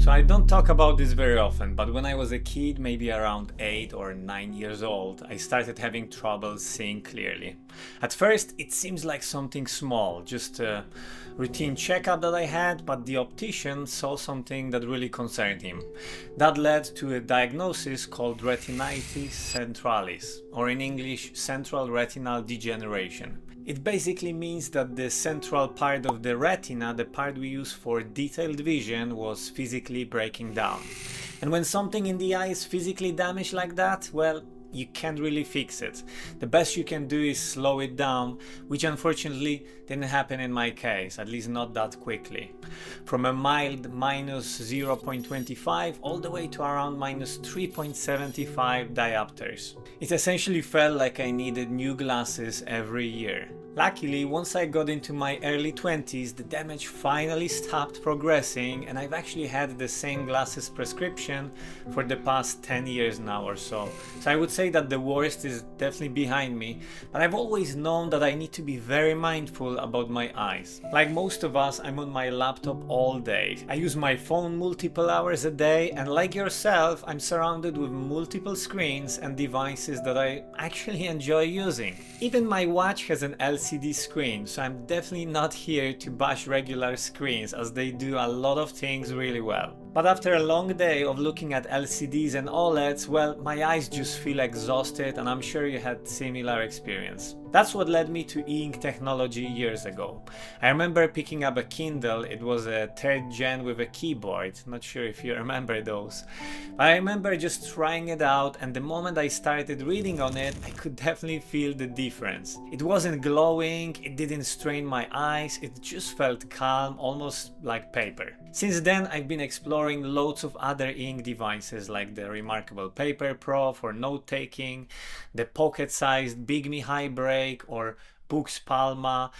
So I don't talk about this very often, but when I was a kid, maybe around 8 or 9 years old, I started having trouble seeing clearly. At first, it seems like something small, just a routine checkup that I had, but the optician saw something that really concerned him. That led to a diagnosis called retinitis centralis, or in English, central retinal degeneration. It basically means that the central part of the retina, the part we use for detailed vision, was physically breaking down. And when something in the eye is physically damaged like that, well, you can't really fix it. The best you can do is slow it down, which unfortunately didn't happen in my case, at least not that quickly. From a mild minus 0.25 all the way to around minus 3.75 diopters. It essentially felt like I needed new glasses every year. Luckily, once I got into my early 20s, the damage finally stopped progressing, and I've actually had the same glasses prescription for the past 10 years now or so. So I would say that the worst is definitely behind me, but I've always known that I need to be very mindful about my eyes. Like most of us, I'm on my laptop all day. I use my phone multiple hours a day, and like yourself, I'm surrounded with multiple screens and devices that I actually enjoy using. Even my watch has an LCD screen, so I'm definitely not here to bash regular screens, as they do a lot of things really well. But after a long day of looking at LCDs and OLEDs, well, my eyes just feel exhausted, and I'm sure you had similar experience. That's what led me to e-ink technology years ago. I remember picking up a Kindle. It was a 3rd gen with a keyboard, not sure if you remember those. But I remember just trying it out, and the moment I started reading on it, I could definitely feel the difference. It wasn't glowing, it didn't strain my eyes, it just felt calm, almost like paper. Since then, I've been exploring loads of other ink devices like the remarkable Paper Pro for note-taking, the pocket-sized Big Me High Break, or Books Palma,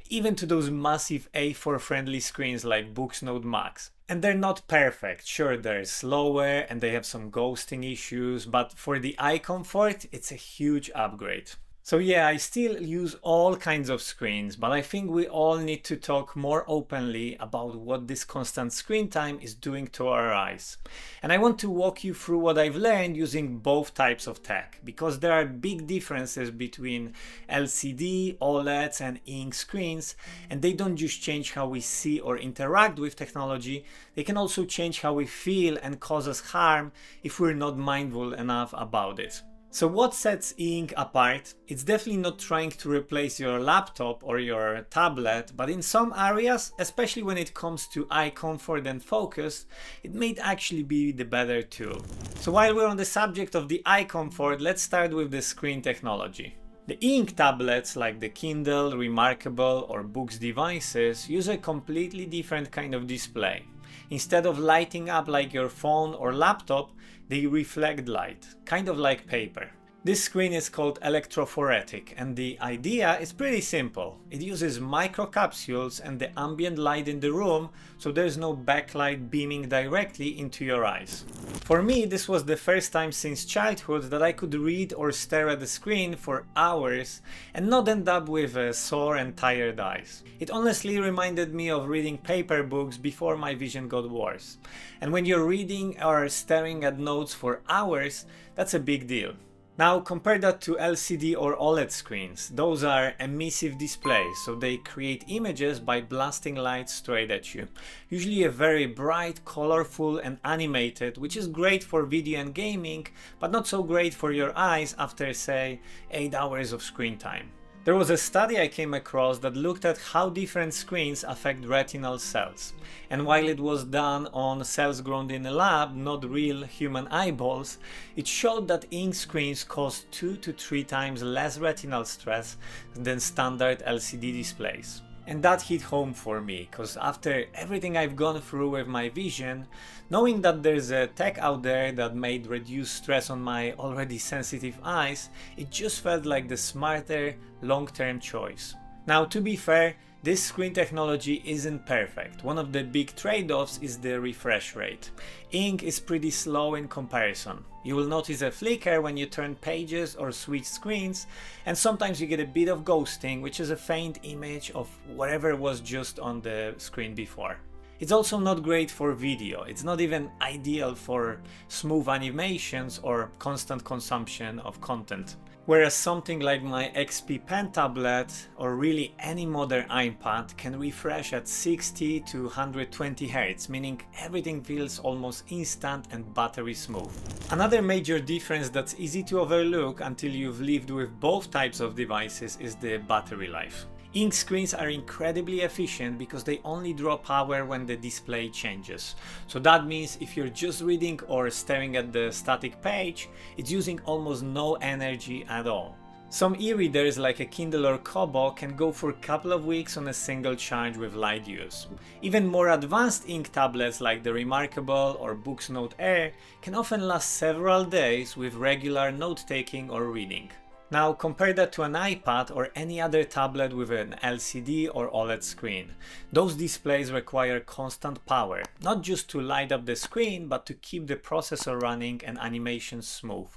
even to those massive A4 friendly screens like Books Note Max. And they're not perfect, sure, they're slower and they have some ghosting issues, but for the eye comfort, it's a huge upgrade. So yeah, I still use all kinds of screens, but I think we all need to talk more openly about what this constant screen time is doing to our eyes. And I want to walk you through what I've learned using both types of tech, because there are big differences between LCD, OLEDs and ink screens, and they don't just change how we see or interact with technology, they can also change how we feel and cause us harm if we're not mindful enough about it. So what sets e-ink apart? It's definitely not trying to replace your laptop or your tablet, but in some areas, especially when it comes to eye comfort and focus, it may actually be the better tool. So while we're on the subject of the eye comfort, let's start with the screen technology. The e-ink tablets like the Kindle, Remarkable or Books devices use a completely different kind of display. Instead of lighting up like your phone or laptop, they reflect light, kind of like paper. This screen is called electrophoretic, and the idea is pretty simple. It uses microcapsules and the ambient light in the room, so there's no backlight beaming directly into your eyes. For me, this was the first time since childhood that I could read or stare at the screen for hours and not end up with sore and tired eyes. It honestly reminded me of reading paper books before my vision got worse. And when you're reading or staring at notes for hours, that's a big deal. Now compare that to LCD or OLED screens. Those are emissive displays, so they create images by blasting light straight at you. Usually a very bright, colorful and animated, which is great for video and gaming, but not so great for your eyes after say 8 hours of screen time. There was a study I came across that looked at how different screens affect retinal cells. And while it was done on cells grown in a lab, not real human eyeballs, it showed that ink screens cause 2 to 3 times less retinal stress than standard LCD displays. And that hit home for me, because after everything I've gone through with my vision, knowing that there's a tech out there that made reduce stress on my already sensitive eyes, it just felt like the smarter, long-term choice. Now, to be fair, this screen technology isn't perfect. One of the big trade-offs is the refresh rate. Ink is pretty slow in comparison. You will notice a flicker when you turn pages or switch screens, and sometimes you get a bit of ghosting, which is a faint image of whatever was just on the screen before. It's also not great for video. It's not even ideal for smooth animations or constant consumption of content. Whereas something like my XPPen tablet or really any modern iPad can refresh at 60 to 120 Hz, meaning everything feels almost instant and battery smooth. Another major difference that's easy to overlook until you've lived with both types of devices is the battery life. Ink screens are incredibly efficient because they only draw power when the display changes. So that means if you're just reading or staring at the static page, it's using almost no energy at all. Some e-readers like a Kindle or Kobo can go for a couple of weeks on a single charge with light use. Even more advanced ink tablets like the Remarkable or Books Note Air can often last several days with regular note-taking or reading. Now compare that to an iPad or any other tablet with an LCD or OLED screen. Those displays require constant power, not just to light up the screen, but to keep the processor running and animation smooth.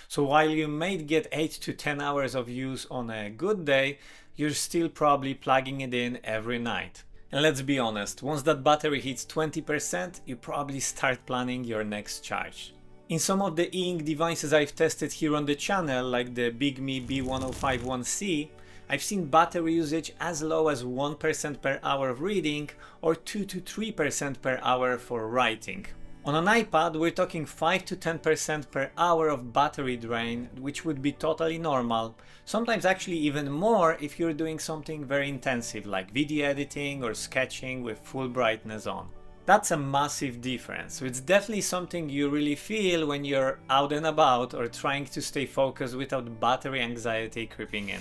So while you may get 8 to 10 hours of use on a good day, you're still probably plugging it in every night. And let's be honest, once that battery hits 20%, you probably start planning your next charge. In some of the e-ink devices I've tested here on the channel, like the BigMe B1051C, I've seen battery usage as low as 1% per hour of reading or 2 to 3% per hour for writing. On an iPad, we're talking 5 to 10% per hour of battery drain, which would be totally normal. Sometimes actually even more if you're doing something very intensive like video editing or sketching with full brightness on. That's a massive difference, so it's definitely something you really feel when you're out and about or trying to stay focused without battery anxiety creeping in.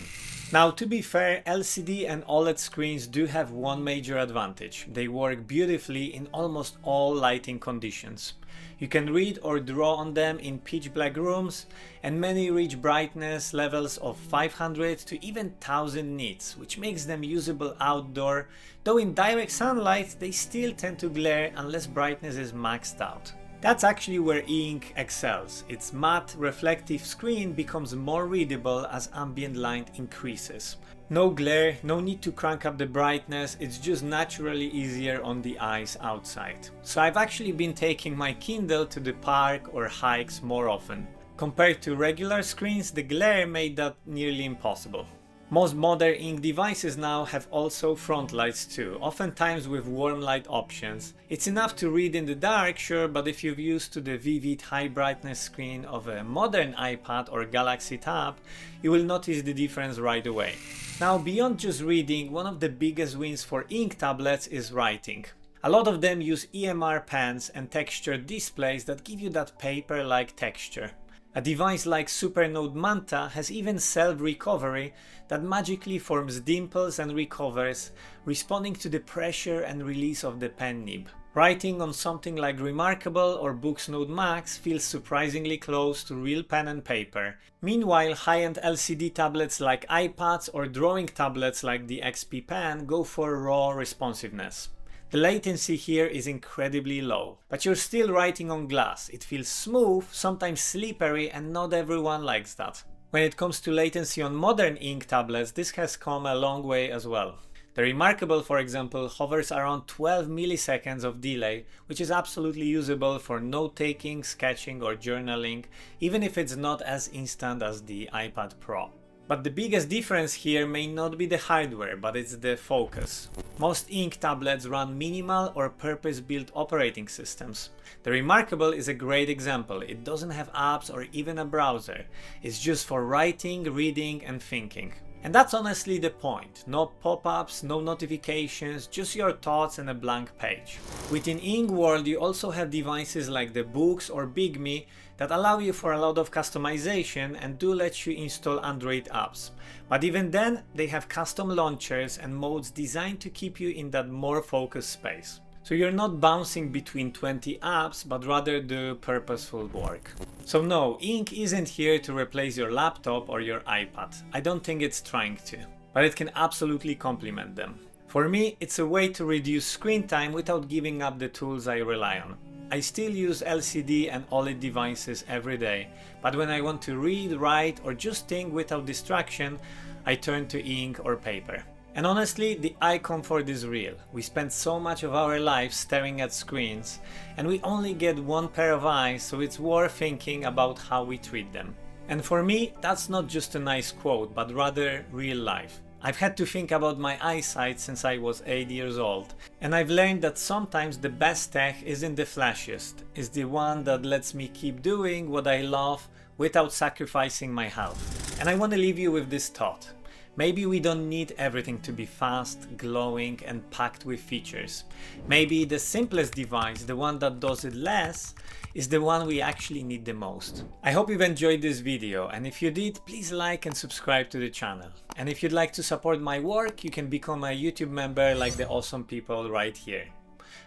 Now, to be fair, LCD and OLED screens do have one major advantage. They work beautifully in almost all lighting conditions. You can read or draw on them in pitch black rooms, and many reach brightness levels of 500 to even 1000 nits, which makes them usable outdoor, though in direct sunlight they still tend to glare unless brightness is maxed out. That's actually where e-ink excels. Its matte, reflective screen becomes more readable as ambient light increases. No glare, no need to crank up the brightness, it's just naturally easier on the eyes outside. So I've actually been taking my Kindle to the park or hikes more often. Compared to regular screens, the glare made that nearly impossible. Most modern ink devices now have also front lights too, oftentimes with warm light options. It's enough to read in the dark, sure, but if you're used to the vivid high brightness screen of a modern iPad or Galaxy Tab, you will notice the difference right away. Now, beyond just reading, one of the biggest wins for ink tablets is writing. A lot of them use EMR pens and textured displays that give you that paper-like texture. A device like SuperNote Manta has even self-recovery that magically forms dimples and recovers, responding to the pressure and release of the pen nib. Writing on something like Remarkable or Books Note Max feels surprisingly close to real pen and paper. Meanwhile, high-end LCD tablets like iPads or drawing tablets like the XPPen go for raw responsiveness. The latency here is incredibly low, but you're still writing on glass. It feels smooth, sometimes slippery, and not everyone likes that. When it comes to latency on modern ink tablets, this has come a long way as well. The Remarkable, for example, hovers around 12 milliseconds of delay, which is absolutely usable for note-taking, sketching, or journaling, even if it's not as instant as the iPad Pro. But the biggest difference here may not be the hardware, but it's the focus. Most ink tablets run minimal or purpose-built operating systems. The Remarkable is a great example. It doesn't have apps or even a browser. It's just for writing, reading, and thinking. And that's honestly the point. No pop-ups, no notifications, just your thoughts and a blank page. Within ink world, you also have devices like the Books or BigMe that allow you for a lot of customization and do let you install Android apps. But even then, they have custom launchers and modes designed to keep you in that more focused space. So you're not bouncing between 20 apps, but rather do purposeful work. So no, ink isn't here to replace your laptop or your iPad. I don't think it's trying to, but it can absolutely complement them. For me, it's a way to reduce screen time without giving up the tools I rely on. I still use LCD and OLED devices every day, but when I want to read, write, or just think without distraction, I turn to ink or paper. And honestly, the eye comfort is real. We spend so much of our lives staring at screens, and we only get one pair of eyes, so it's worth thinking about how we treat them. And for me, that's not just a nice quote, but rather real life. I've had to think about my eyesight since I was 8 years old, and I've learned that sometimes the best tech isn't the flashiest, it's the one that lets me keep doing what I love without sacrificing my health. And I want to leave you with this thought. Maybe we don't need everything to be fast, glowing and packed with features. Maybe the simplest device, the one that does it less, is the one we actually need the most. I hope you've enjoyed this video, and if you did, please like and subscribe to the channel. And if you'd like to support my work, you can become a YouTube member like the awesome people right here.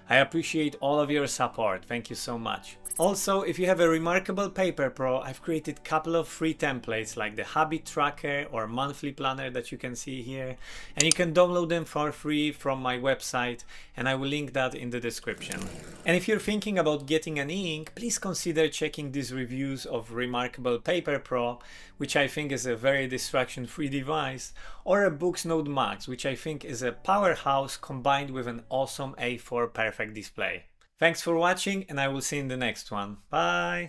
I appreciate all of your support, thank you so much. Also, if you have a Remarkable Paper Pro, I've created a couple of free templates like the habit tracker or monthly planner that you can see here, and you can download them for free from my website, and I will link that in the description. And if you're thinking about getting an e-ink, please consider checking these reviews of Remarkable Paper Pro, which I think is a very distraction-free device, or a Books Note Max, which I think is a powerhouse combined with an awesome A4 perfect display. Thanks for watching, and I will see you in the next one. Bye!